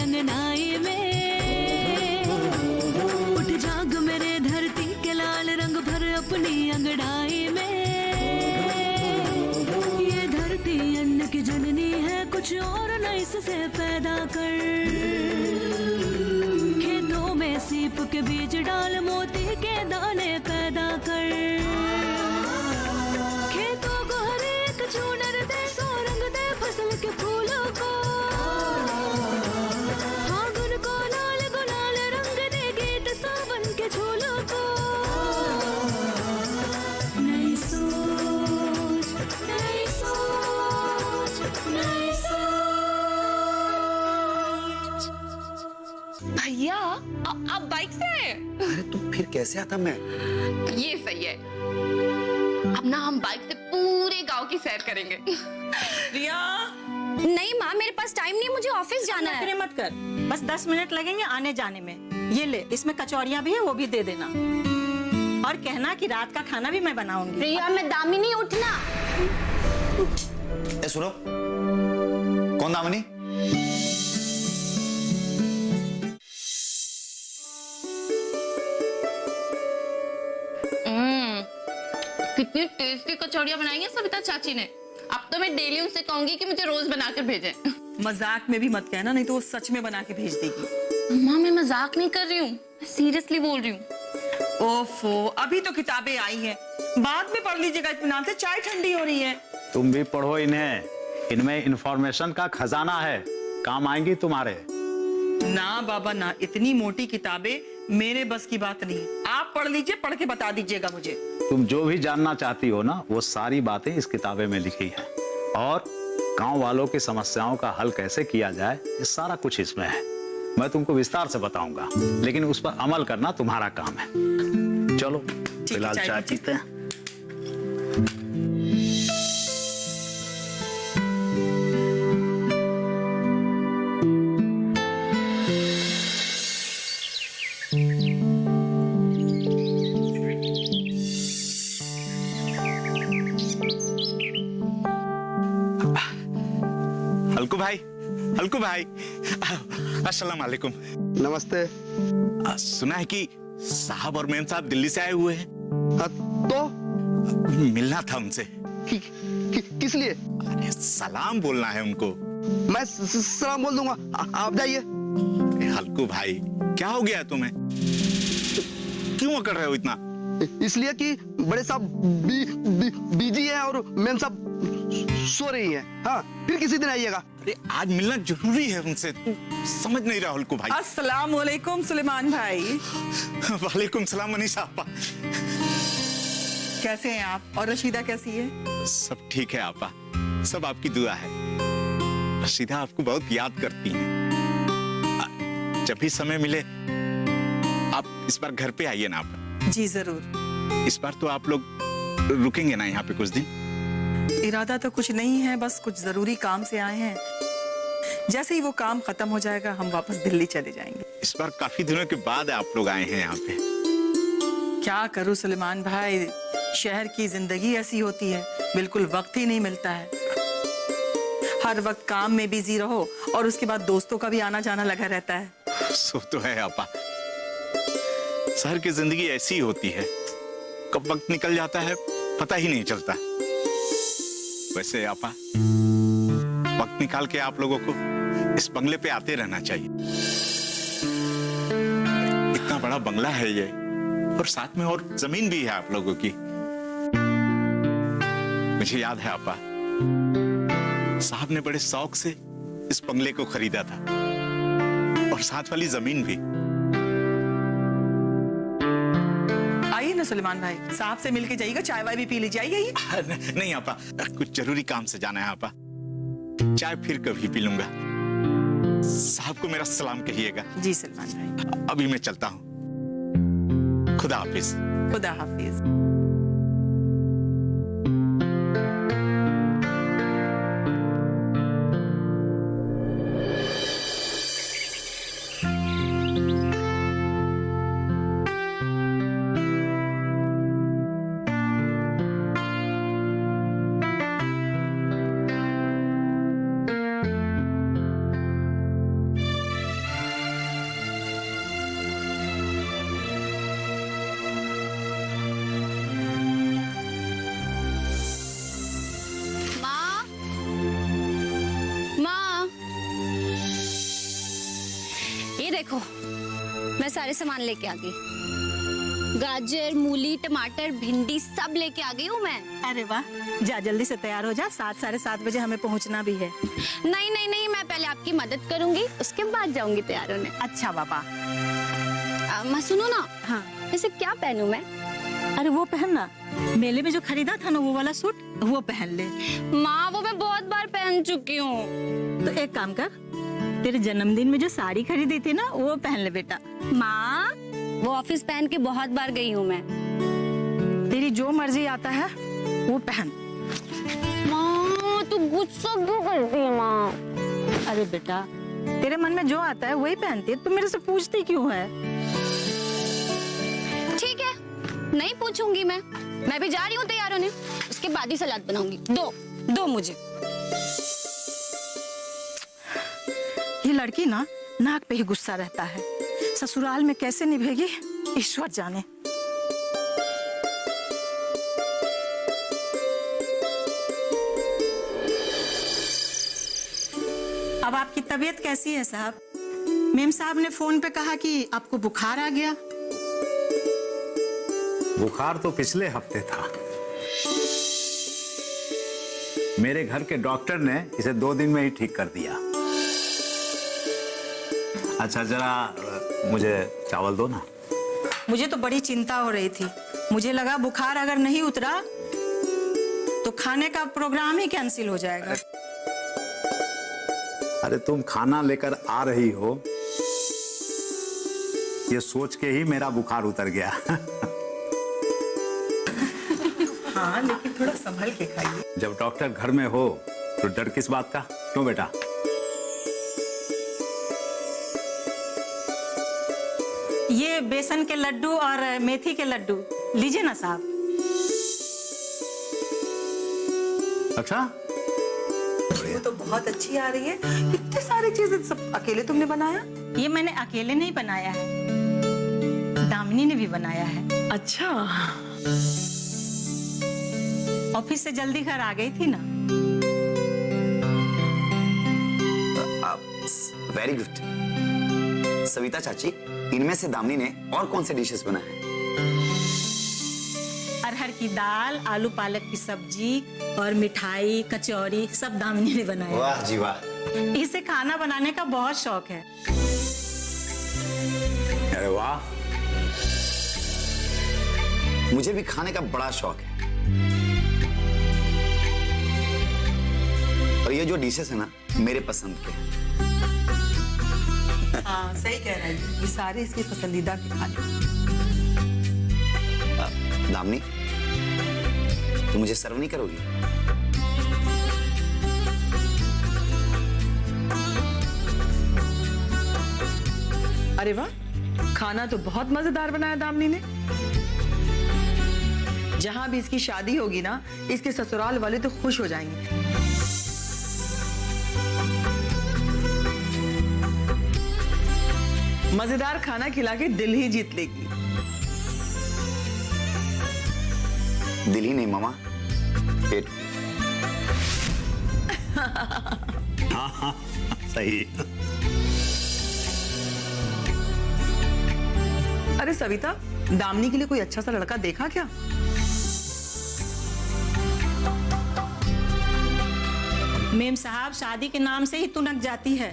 अंगनाई में। उठ जाग मेरे धरती के लाल रंग भर अपनी अंगड़ाई में। ये धरती अन्न की जननी है, कुछ और न इससे पैदा कर। खेतों में सीप के बीज डाल, मोती के दाने पैदा कर। खेतों को हर एक चूनर दे, सो रंग दे फसल के फूलों को। फागुन को लाल गुलाल रंग दे, गीत सावन के झूलों को। नई सोच, नई सोच, नई सोच। भैया आप बाइक से आए? अरे तुम फिर कैसे आता मैं? ये सही है, अब ना हम बाइक से पूरे गांव की सैर करेंगे। रिया, नहीं माँ, मेरे पास टाइम नहीं, मुझे ऑफिस जाना है। नखरे मत कर, बस 10 मिनट लगेंगे आने जाने में। ये ले, इसमें कचौड़ियाँ भी है, वो भी दे देना। और कहना कि रात का खाना भी मैं बनाऊंगी। रिया, मैं दामिनी, उठना। ए सुनो, कौन दामिनी? कितनी टेस्टी कचौड़ियाँ बनाई हैं सविता चाची ने। अब तो मैं डेली उनसे कहूंगी कि मुझे रोज बना कर भेजें। मजाक में भी मत कहना, नहीं तो वो सच में बना के भेज देगी। माँ मैं मजाक नहीं कर रही हूँ, मैं सीरियसली बोल रही हूँ। ओफो, अभी तो किताबें आई हैं, बाद में पढ़ लीजिएगा इत्मीनान से, चाय ठंडी हो रही है। तुम भी पढ़ो इन्हें, इनमें इंफॉर्मेशन का खजाना है, काम आएंगी तुम्हारे। ना बाबा ना, इतनी मोटी किताबें मेरे बस की बात नहीं। आप पढ़ लीजिए, पढ़ के बता दीजिएगा मुझे। तुम जो भी जानना चाहती हो ना, वो सारी बातें इस किताबे में लिखी है। और गांव वालों की समस्याओं का हल कैसे किया जाए, ये सारा कुछ इसमें है। मैं तुमको विस्तार से बताऊंगा, लेकिन उस पर अमल करना तुम्हारा काम है। चलो फिलहाल चाय पीते हैं। हल्कू भाई, अस्सलाम वालेकुम। नमस्ते। सुना है कि साहब और मेम साहब दिल्ली से आए हुए हैं। तो मिलना था उनसे। किस लिए? अरे सलाम बोलना है उनको। मैं सलाम बोल दूंगा, आप जाइए। हल्कू भाई, क्या हो गया तुम्हें? क्यों अकड़ रहे हो इतना? इसलिए कि बड़े साहब बिजी हैं और मेम साहब सो रही हैं। हाँ, फिर किसी दिन आइएगा। अरे आज मिलना जरूरी है उनसे, तू समझ नहीं रहा हल्कू भाई। अस्सलाम वालेकुम सुलेमान भाई। वालेकुम सलाम मनीषा आपा। कैसे हैं आप? और रशीदा कैसी है? सब ठीक है आपा, सब आपकी दुआ है। रशीदा आपको बहुत याद करती है। जब भी समय मिले आप इस बार घर पे आइए ना आपा। जी जरूर। इस बार तो आप लोग रुकेंगे ना यहाँ पे कुछ दिन? इरादा तो कुछ नहीं है, बस कुछ जरूरी काम से आए हैं। जैसे ही वो काम खत्म हो जाएगा हम वापस दिल्ली चले जाएंगे। इस बार काफी दिनों के बाद आप लोग आए हैं यहाँ पे। क्या करूं सुलेमान भाई, शहर की जिंदगी ऐसी होती है, बिल्कुल वक्त ही नहीं मिलता है। हर वक्त काम में बिजी रहो और उसके बाद दोस्तों का भी आना जाना लगा रहता है। सो तो है आपा, शहर की जिंदगी ऐसी ही होती है, कब वक्त निकल जाता है पता ही नहीं चलता। वैसे आपा, वक्त निकाल के आप लोगों को इस बंगले पे आते रहना चाहिए। इतना बड़ा बंगला है ये, और साथ में और जमीन भी है आप लोगों की। मुझे याद है आपा, साहब ने बड़े शौक से इस बंगले को खरीदा था, और साथ वाली जमीन भी। आइए ना सुलेमान भाई, साहब से मिलके जाइएगा, चाय वाय भी पी लीजिए। आइए। नहीं आपा, कुछ जरूरी काम से जाना है आपा। चाय फिर कभी पी लूंगा। साहब को मेरा सलाम कहिएगा। जी सलमान भाई। अभी मैं चलता हूँ। खुदा हाफिज। खुदा हाफिज। ये देखो, मैं सारे सामान लेके आ गई। गाजर, मूली, टमाटर, भिंडी सब लेके आ गई हूँ मैं। अरे वाह, जा जल्दी से तैयार हो जा, 7 साढ़े 7 बजे हमें पहुंचना भी है। नहीं नहीं नहीं, मैं पहले आपकी मदद करूंगी, उसके बाद जाऊंगी तैयार होने। अच्छा बाबा। मैं सुनो ना, हाँ, वैसे क्या पहनूं मैं? अरे वो पहनना, मेले में जो खरीदा था ना वो वाला सूट, वो पहन ले। माँ वो मैं बहुत बार पहन चुकी हूँ। तो एक काम कर, तेरे जन्मदिन में जो साड़ी खरीदी थी ना वो पहन ले बेटा। माँ वो ऑफिस पहन के बहुत बार गई हूँ मैं। तेरी जो मर्जी आता है वो पहन। माँ तू गुस्सा क्यों करती है माँ? अरे बेटा, तेरे मन में जो आता है वही पहनती है, तू मेरे से पूछती क्यों है? ठीक है, नहीं पूछूंगी मैं भी जा रही हूँ तैयार होने, उसके बाद ही सलाद बनाऊंगी। दो मुझे। ये लड़की ना नाक पे ही गुस्सा रहता है, ससुराल में कैसे निभेगी ईश्वर जाने। अब आपकी तबीयत कैसी है साहब? मेम साहब ने फोन पे कहा कि आपको बुखार आ गया। बुखार तो पिछले हफ्ते था, मेरे घर के डॉक्टर ने इसे 2 दिन में ही ठीक कर दिया। अच्छा जरा मुझे चावल दो ना। मुझे तो बड़ी चिंता हो रही थी, मुझे लगा बुखार अगर नहीं उतरा तो खाने का प्रोग्राम ही कैंसिल हो जाएगा। अरे तुम खाना लेकर आ रही हो, ये सोच के ही मेरा बुखार उतर गया। हाँ लेकिन थोड़ा संभल के खाइए। जब डॉक्टर घर में हो तो डर किस बात का, क्यों बेटा? ये बेसन के लड्डू और मेथी के लड्डू लीजिए ना साहब। अच्छा, वो तो बहुत अच्छी आ रही है, इतनी सारी चीजें सब अकेले तुमने बनाया? ये मैंने अकेले नहीं बनाया है, दामिनी ने भी बनाया है। अच्छा, ऑफिस से जल्दी घर आ गई थी ना। Very good. सविता चाची, इनमें से दामिनी ने और कौन से डिशेस बनाए हैं? अरहर की दाल, आलू पालक की सब्जी और मिठाई, कचौरी सब दामिनी ने बनाया। वाह जी वाह। इसे खाना बनाने का बहुत शौक है। अरे वाह। मुझे भी खाने का बड़ा शौक है, और ये जो डिशेस है ना मेरे पसंद के हैं। हाँ सही कह रहा है, ये सारे इसके पसंदीदा के खाने। दामिनी, तुम मुझे सर्व नहीं करोगी? अरे वाह, खाना तो बहुत मजेदार बनाया दामिनी ने। जहां भी इसकी शादी होगी ना, इसके ससुराल वाले तो खुश हो जाएंगे। मजेदार खाना खिला के दिल ही जीत लेगी। दिल ही नहीं मामा, पेट। हाँ, सही। अरे सविता, दामिनी के लिए कोई अच्छा सा लड़का देखा क्या? मेम साहब शादी के नाम से ही तुनक जाती है।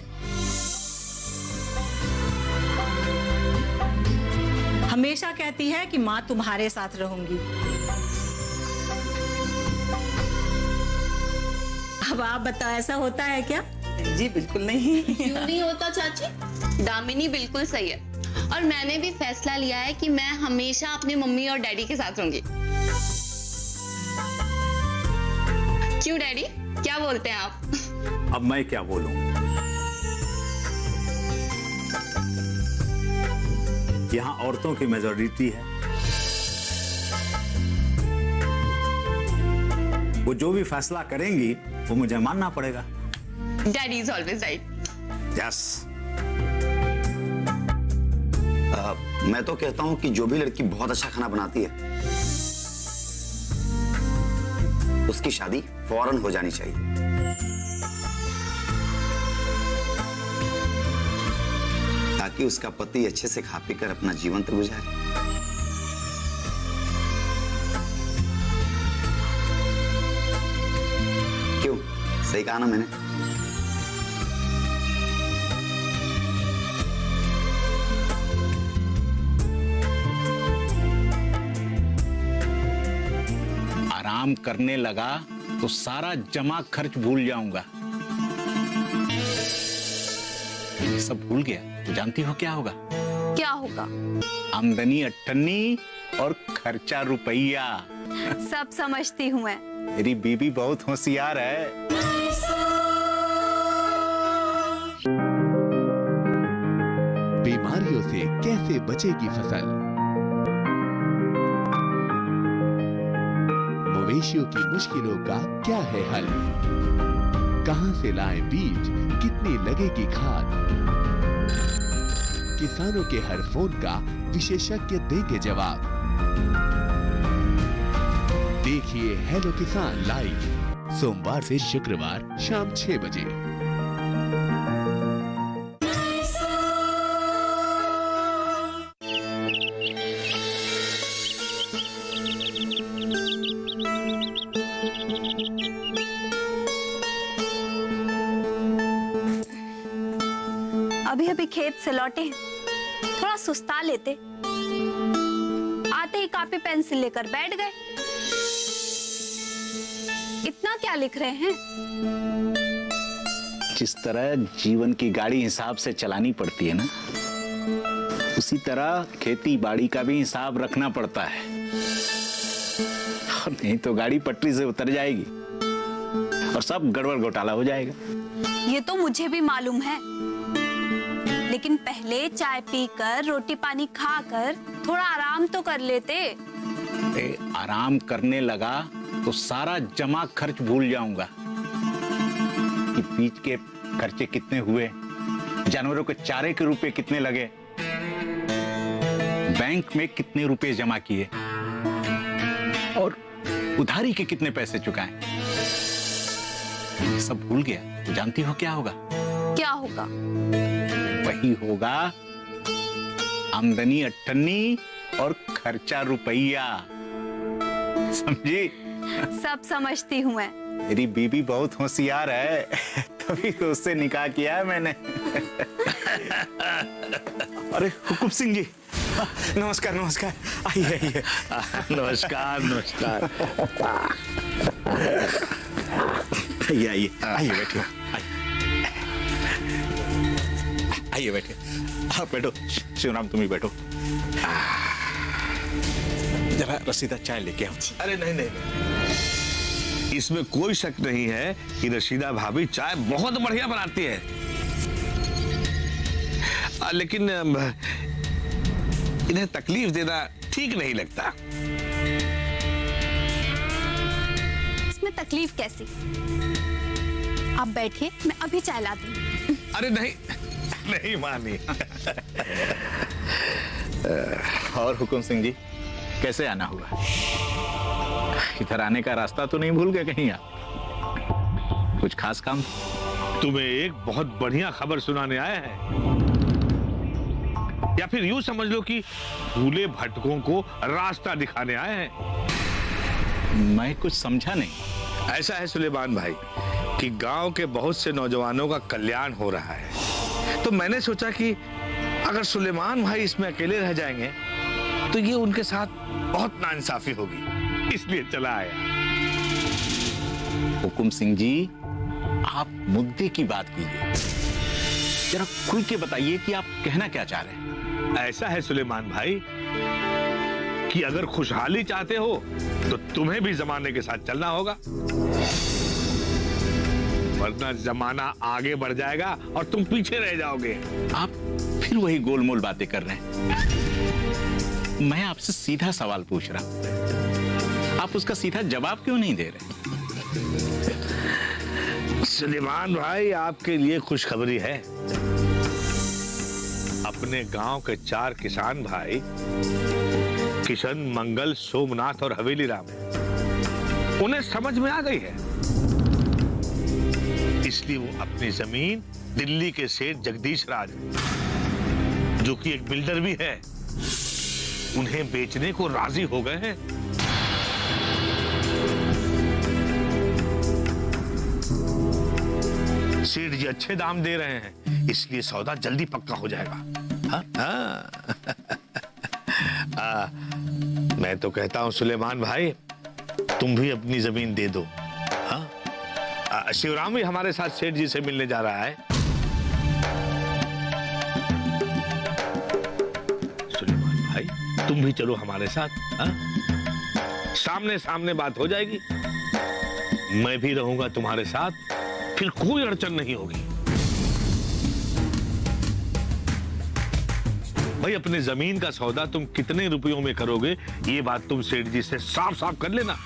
हमेशा कहती है कि माँ तुम्हारे साथ रहूंगी। अब आप बताओ, ऐसा होता है क्या? जी बिल्कुल नहीं। क्यों नहीं होता चाची? दामिनी बिल्कुल सही है, और मैंने भी फैसला लिया है कि मैं हमेशा अपनी मम्मी और डैडी के साथ रहूंगी। क्यों डैडी, क्या बोलते हैं आप? अब मैं क्या बोलूं? यहाँ औरतों की मेजॉरिटी है, वो जो भी फैसला करेंगी वो मुझे मानना पड़ेगा। Daddy is always right. Yes. मैं तो कहता हूँ कि जो भी लड़की बहुत अच्छा खाना बनाती है उसकी शादी फौरन हो जानी चाहिए, ताकि उसका पति अच्छे से खा पी कर अपना जीवन तो गुजारे। क्यों, सही कहा ना मैंने? आराम करने लगा तो सारा जमा खर्च भूल जाऊंगा। सब भूल गया तो जानती हो क्या होगा? क्या होगा? आमदनी अट्ठन्नी और खर्चा रुपया। सब समझती हूँ मैं। मेरी बीबी बहुत होशियार है। बीमारियों से कैसे बचेगी फसल? मवेशियों की मुश्किलों का क्या है हल? कहां से लाएं बीज, कितनी लगेगी खाद? किसानों के हर फोन का विशेषज्ञ देंगे जवाब। देखिए हेलो किसान लाइव सोमवार से शुक्रवार शाम 6 बजे। अभी अभी खेत से लौटे, थोड़ा सुस्ता लेते। आते ही कॉपी पेंसिल लेकर बैठ गए। इतना क्या लिख रहे हैं? जिस तरह जीवन की गाड़ी हिसाब से चलानी पड़ती है ना, उसी तरह खेती बाड़ी का भी हिसाब रखना पड़ता है। और नहीं तो गाड़ी पटरी से उतर जाएगी और सब गड़बड़ घोटाला हो जाएगा। ये तो मुझे भी मालूम है, लेकिन पहले चाय पीकर रोटी पानी खाकर थोड़ा आराम तो कर लेते। आराम करने लगा तो सारा जमा खर्च भूल जाऊंगा कि बीज के खर्चे कितने हुए, जानवरों के चारे के रुपए कितने लगे, बैंक में कितने रुपए जमा किए और उधारी के कितने पैसे चुकाए। सब भूल गया तो जानती हो क्या होगा? क्या होगा? वही होगा आमदनी अट्ठन्नी और खर्चा रुपया। समझी? सब समझती हूँ मैं। मेरी बीबी बहुत होशियार है, तभी तो उससे निकाह किया है मैंने। अरे हुकुम सिंह जी, नमस्कार नमस्कार। आइए आइए। नमस्कार नमस्कार। आइए आइए आइए बैठिए। आइए बैठिए। आप बैठो। शिवराम तुम ही बैठो। जरा रसीदा चाय लेके आओ। अरे नहीं नहीं, इसमें कोई शक नहीं है कि रशीदा भाभी चाय बहुत बढ़िया बनाती है, लेकिन इन्हें तकलीफ देना ठीक नहीं लगता। इसमें तकलीफ कैसी? आप बैठिए, मैं अभी चाय लाती हूँ। अरे नहीं नहीं मानी। और हुकुम सिंह जी, कैसे आना हुआ? इधर आने का रास्ता तो नहीं भूल गए कहीं आप? कुछ खास काम? तुम्हें एक बहुत बढ़िया खबर सुनाने आए हैं, या फिर यूं समझ लो कि भूले भटकों को रास्ता दिखाने आए हैं। मैं कुछ समझा नहीं। ऐसा है सुलेमान भाई कि गांव के बहुत से नौजवानों का कल्याण हो रहा है, तो मैंने सोचा कि अगर सुलेमान भाई इसमें अकेले रह जाएंगे तो ये उनके साथ बहुत नाइंसाफी होगी, इसलिए चला आया। हुकुम सिंह जी, आप मुद्दे की बात कीजिए, जरा खुल के बताइए कि आप कहना क्या चाह रहे हैं। ऐसा है सुलेमान भाई कि अगर खुशहाली चाहते हो तो तुम्हें भी जमाने के साथ चलना होगा, वरना जमाना आगे बढ़ जाएगा और तुम पीछे रह जाओगे। आप फिर वही गोलमोल बातें कर रहे हैं। मैं आपसे सीधा सवाल पूछ रहा हूं, आप उसका सीधा जवाब क्यों नहीं दे रहे? सुलेमान भाई, आपके लिए खुशखबरी है। अपने गांव के 4 किसान भाई, किशन, मंगल, सोमनाथ और हवेली राम, उन्हें समझ में आ गई है, इसलिए वो अपनी जमीन दिल्ली के सेठ जगदीश राज जो कि एक बिल्डर भी है, उन्हें बेचने को राजी हो गए हैं। सेठ जी अच्छे दाम दे रहे हैं, इसलिए सौदा जल्दी पक्का हो जाएगा। हाँ? मैं तो कहता हूं सुलेमान भाई, तुम भी अपनी जमीन दे दो। हाँ? शिवराम भी हमारे साथ सेठ जी से मिलने जा रहा है। सुलेमान भाई, तुम भी चलो हमारे साथ। हाँ? सामने सामने बात हो जाएगी, मैं भी रहूंगा तुम्हारे साथ, फिर कोई अड़चन नहीं होगी। भाई, अपने जमीन का सौदा तुम कितने रुपयों में करोगे, ये बात तुम सेठ जी से साफ साफ कर लेना।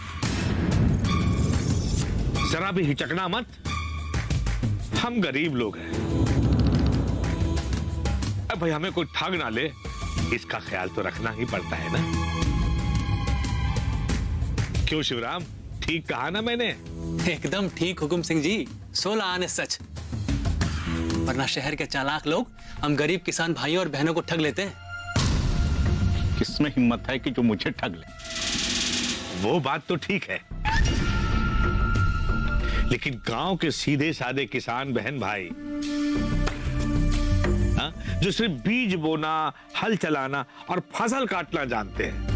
जरा भी हिचकना मत, हम गरीब लोग हैं। अब भाई हमें कोई ठग ना ले, इसका ख्याल तो रखना ही पड़ता है ना। क्यों शिवराम, ठीक कहा ना मैंने? एकदम ठीक हुकुम सिंह जी, 16 आने सच। वरना शहर के चालाक लोग हम गरीब किसान भाइयों और बहनों को ठग लेते हैं। किसमें हिम्मत है कि जो मुझे ठग ले? वो बात तो ठीक है, लेकिन गांव के सीधे साधे किसान बहन भाई, हाँ, जो सिर्फ बीज बोना, हल चलाना और फसल काटना जानते हैं,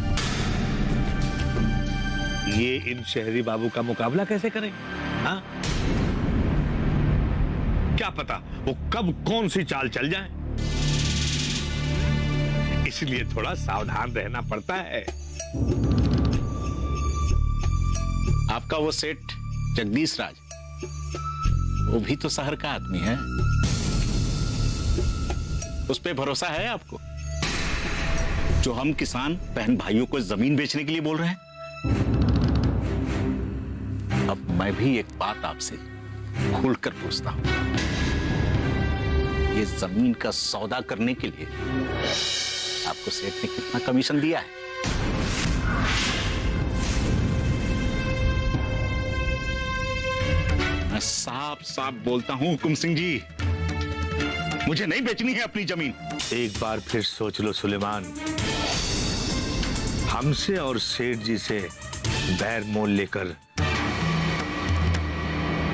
ये इन शहरी बाबू का मुकाबला कैसे करेंगे? हाँ? क्या पता वो कब कौन सी चाल चल जाए, इसलिए थोड़ा सावधान रहना पड़ता है। आपका वो सेठ जगदीश राज, वो भी तो शहर का आदमी है, उस पे भरोसा है आपको? जो हम किसान बहन भाइयों को जमीन बेचने के लिए बोल रहे हैं। अब मैं भी एक बात आपसे खुलकर पूछता हूं, ये जमीन का सौदा करने के लिए आपको सेठ ने कितना कमीशन दिया है? मैं साफ साफ बोलता हूं हुकुम सिंह जी, मुझे नहीं बेचनी है अपनी जमीन। एक बार फिर सोच लो सुलेमान, हमसे और सेठ जी से बैर मोल लेकर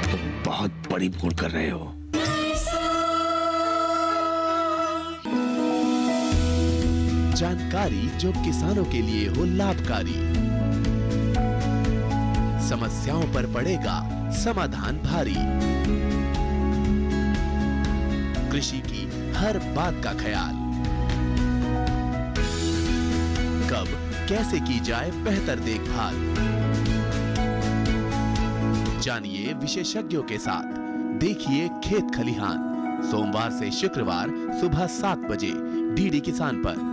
तुम बहुत बड़ी भूल कर रहे हो। जानकारी जो किसानों के लिए हो लाभकारी, समस्याओं पर पड़ेगा समाधान भारी, कृषि की हर बात का ख्याल, कब कैसे की जाए बेहतर देखभाल, जानिए विशेषज्ञों के साथ, देखिए खेत खलिहान, सोमवार से शुक्रवार सुबह 7 बजे डीडी किसान पर।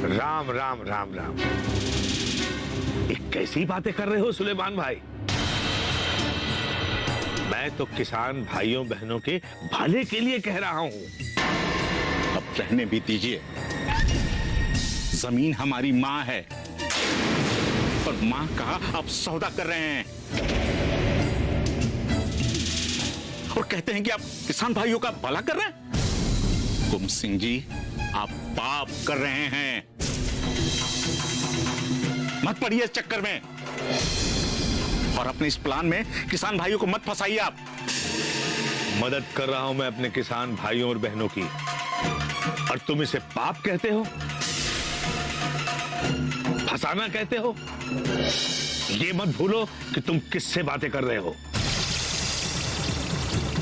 राम राम राम राम, एक कैसी बातें कर रहे हो सुलेमान भाई? मैं तो किसान भाइयों बहनों के भले के लिए कह रहा हूं। अब रहने भी दीजिए, जमीन हमारी माँ है, और माँ का आप सौदा कर रहे हैं और कहते हैं कि आप किसान भाइयों का भला कर रहे हैं। हुकुम सिंह जी, आप पाप कर रहे हैं, मत पड़िए इस चक्कर में, और अपने इस प्लान में किसान भाइयों को मत फंसाइए आप। मदद कर रहा हूं मैं अपने किसान भाइयों और बहनों की, और तुम इसे पाप कहते हो, फंसाना कहते हो? ये मत भूलो कि तुम किससे बातें कर रहे हो,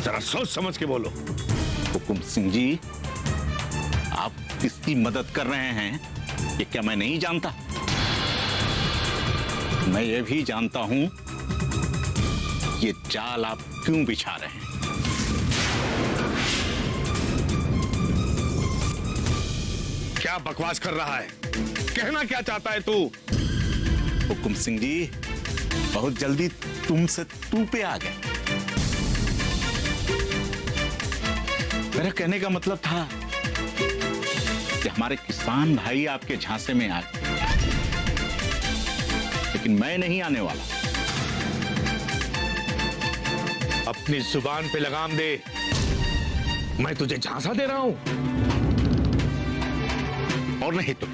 जरा सोच समझ के बोलो। हुकुम सिंह जी, आप किसकी मदद कर रहे हैं ये क्या मैं नहीं जानता? मैं ये भी जानता हूं ये जाल आप क्यों बिछा रहे हैं। क्या बकवास कर रहा है? कहना क्या चाहता है तू? हुकुम सिंह जी, बहुत जल्दी तुमसे तू पे आ गए। मेरा कहने का मतलब था कि हमारे किसान भाई आपके झांसे में आ गए, लेकिन मैं नहीं आने वाला। अपनी जुबान पे लगाम दे। मैं तुझे झांसा दे रहा हूं? और नहीं तो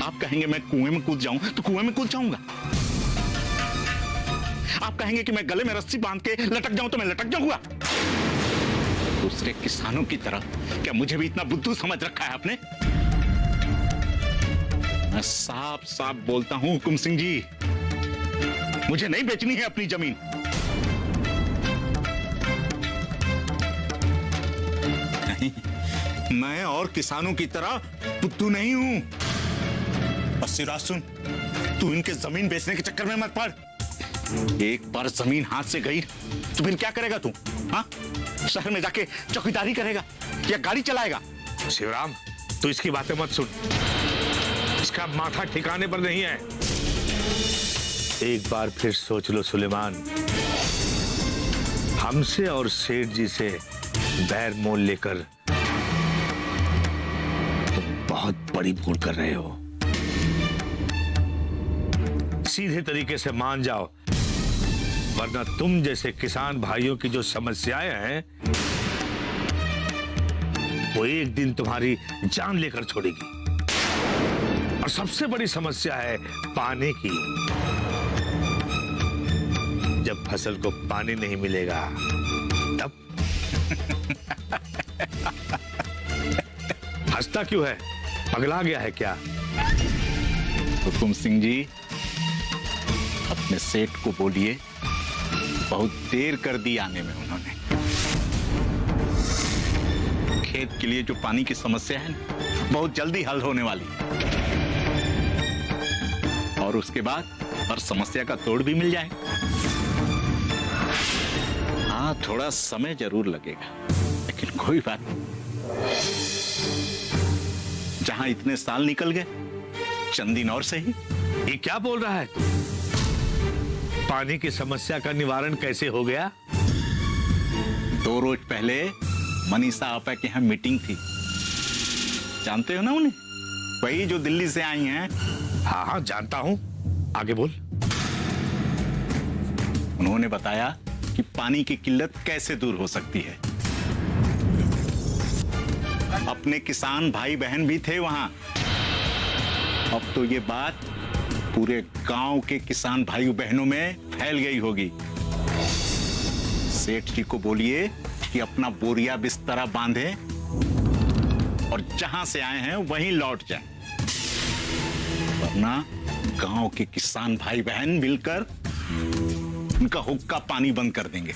आप कहेंगे मैं कुएं में कूद जाऊं तो कुएं में कूद जाऊंगा। आप कहेंगे कि मैं गले में रस्सी बांध के लटक जाऊं तो मैं लटक जाऊंगा। दूसरे किसानों की तरह क्या मुझे भी इतना बुद्धू समझ रखा है आपने? मैं साफ साफ बोलता हूं हुकुम सिंह जी, मुझे नहीं बेचनी है अपनी जमीन। नहीं, मैं और किसानों की तरह बुद्धू नहीं हूं। बस सिराज सुन, तू इनके जमीन बेचने के चक्कर में मत पड़। एक बार जमीन हाथ से गई तो फिर क्या करेगा तू? हाँ, शहर में जाके चौकीदारी करेगा या गाड़ी चलाएगा? शिवराम, तू इसकी बातें मत सुन, इसका माथा ठिकाने पर नहीं है। एक बार फिर सोच लो सुलेमान, हमसे और सेठ जी से बैर मोल लेकर तुम बहुत बड़ी भूल कर रहे हो। सीधे तरीके से मान जाओ, वरना तुम जैसे किसान भाइयों की जो समस्याएं हैं वो एक दिन तुम्हारी जान लेकर छोड़ेगी। और सबसे बड़ी समस्या है पानी की। जब फसल को पानी नहीं मिलेगा तब हंसता क्यों है? पगला गया है क्या? हुकुम सिंह जी, अपने सेठ को बोलिए, बहुत देर कर दी आने में उन्होंने। खेत के लिए जो पानी की समस्या है बहुत जल्दी हल होने वाली, और उसके बाद हर समस्या का तोड़ भी मिल जाए। हाँ, थोड़ा समय जरूर लगेगा, लेकिन कोई बात नहीं। जहां इतने साल निकल गए, चंद दिन और सही। ये क्या बोल रहा है तू? पानी की समस्या का निवारण कैसे हो गया? 2 रोज पहले मनीषा आपा के यहाँ मीटिंग थी, जानते हो ना उन्हें? वही जो दिल्ली से आई हैं। हाँ हाँ जानता हूं, आगे बोल। उन्होंने बताया कि पानी की किल्लत कैसे दूर हो सकती है। अपने किसान भाई बहन भी थे वहां। अब तो ये बात पूरे गांव के किसान भाई बहनों में फैल गई होगी। सेठ जी को बोलिए कि अपना बोरिया बिस्तरा बांधे और जहां से आए हैं वहीं लौट जाएं, वरना गांव के किसान भाई बहन मिलकर उनका हुक्का पानी बंद कर देंगे।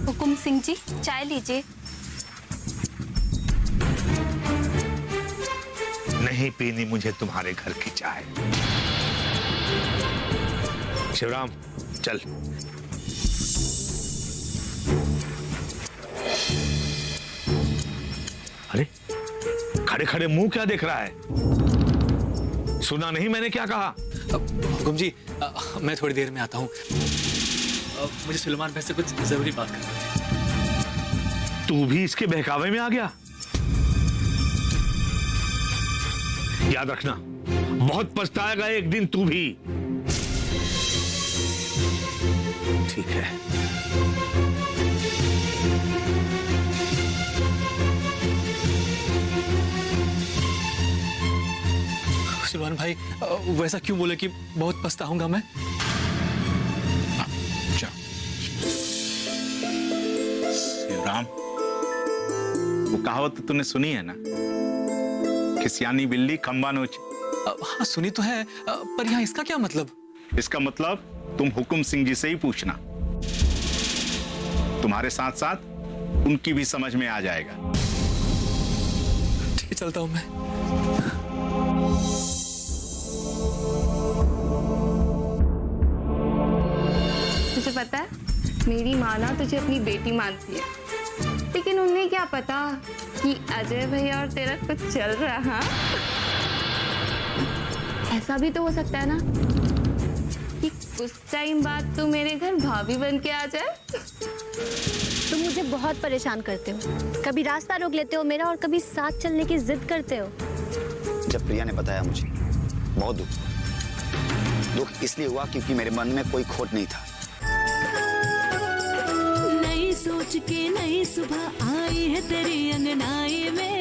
हुकुम सिंह जी, चाय लीजिए। नहीं पीनी मुझे तुम्हारे घर की चाय। शिवराम चल। अरे खड़े खड़े मुंह क्या देख रहा है? सुना नहीं मैंने क्या कहा? हुकुम जी, मैं थोड़ी देर में आता हूँ। मुझे सुलेमान भाई से कुछ जरूरी बात करनी है। तू भी इसके बहकावे में आ गया? याद रखना, बहुत पछताएगा एक दिन तू भी। ठीक है। सुलेमान भाई वैसा क्यों बोले कि बहुत पछताऊंगा मैं? शिवराम, वो कहावत तो तूने सुनी है ना, खिसियानी बिल्ली खंबा नोचे। हाँ सुनी तो है, पर यहाँ इसका क्या मतलब? इसका मतलब तुम हुकुम सिंह जी से ही पूछना, तुम्हारे साथ साथ उनकी भी समझ में आ जाएगा। ठीक है, चलता हूं मैं। तुझे पता है, मेरी माँ ना तुझे अपनी बेटी मानती है, लेकिन उन्हें क्या पता कि अजय भैया और तेरा कुछ चल रहा। हाँ, ऐसा भी तो हो सकता है ना कि कुछ टाइम बाद तू मेरे घर भाभी बन के आ जाए। तुम मुझे बहुत परेशान करते हो, कभी रास्ता रोक लेते हो मेरा और कभी साथ चलने की जिद करते हो। जब प्रिया ने बताया मुझे बहुत दुख हुआ। दुख इसलिए हुआ क्योंकि मेरे मन में कोई खोट नहीं था। नई सोच के नई सुबह आई है तेरी अंगनाई में।